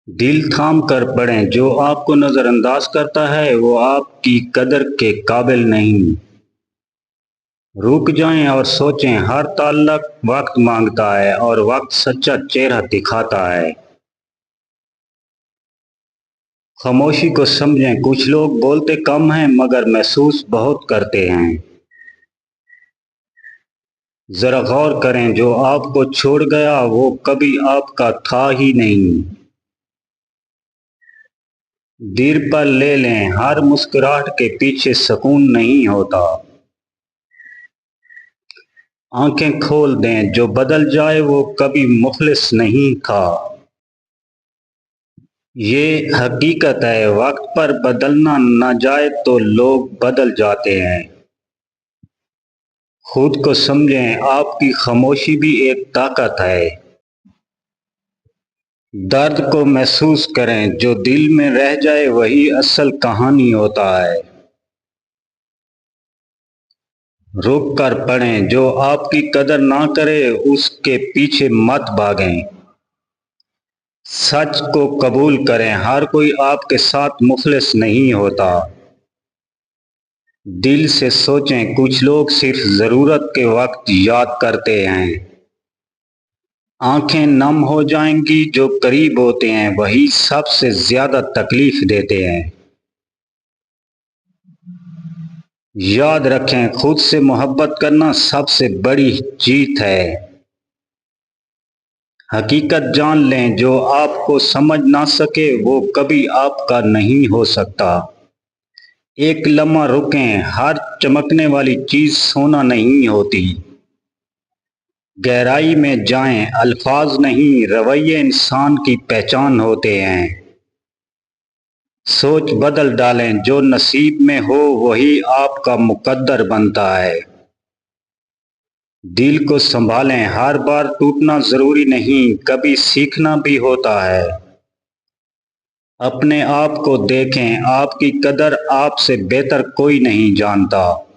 دل تھام کر پڑھیں، جو آپ کو نظر انداز کرتا ہے وہ آپ کی قدر کے قابل نہیں۔ رک جائیں اور سوچیں، ہر تعلق وقت مانگتا ہے اور وقت سچا چہرہ دکھاتا ہے۔ خاموشی کو سمجھیں، کچھ لوگ بولتے کم ہیں مگر محسوس بہت کرتے ہیں۔ ذرا غور کریں، جو آپ کو چھوڑ گیا وہ کبھی آپ کا تھا ہی نہیں۔ دیر پر لے لیں، ہر مسکراہٹ کے پیچھے سکون نہیں ہوتا۔ آنکھیں کھول دیں، جو بدل جائے وہ کبھی مخلص نہیں تھا۔ یہ حقیقت ہے، وقت پر بدلنا نہ جائے تو لوگ بدل جاتے ہیں۔ خود کو سمجھیں، آپ کی خاموشی بھی ایک طاقت ہے۔ درد کو محسوس کریں، جو دل میں رہ جائے وہی اصل کہانی ہوتا ہے۔ رک کر پڑھیں، جو آپ کی قدر نہ کرے اس کے پیچھے مت بھاگیں۔ سچ کو قبول کریں، ہر کوئی آپ کے ساتھ مخلص نہیں ہوتا۔ دل سے سوچیں، کچھ لوگ صرف ضرورت کے وقت یاد کرتے ہیں۔ آنکھیں نم ہو جائیں گی، جو قریب ہوتے ہیں وہی سب سے زیادہ تکلیف دیتے ہیں۔ یاد رکھیں، خود سے محبت کرنا سب سے بڑی جیت ہے۔ حقیقت جان لیں، جو آپ کو سمجھ نہ سکے وہ کبھی آپ کا نہیں ہو سکتا۔ ایک لمحہ رکیں، ہر چمکنے والی چیز سونا نہیں ہوتی۔ گہرائی میں جائیں، الفاظ نہیں رویے انسان کی پہچان ہوتے ہیں۔ سوچ بدل ڈالیں، جو نصیب میں ہو وہی آپ کا مقدر بنتا ہے۔ دل کو سنبھالیں، ہر بار ٹوٹنا ضروری نہیں، کبھی سیکھنا بھی ہوتا ہے۔ اپنے آپ کو دیکھیں، آپ کی قدر آپ سے بہتر کوئی نہیں جانتا۔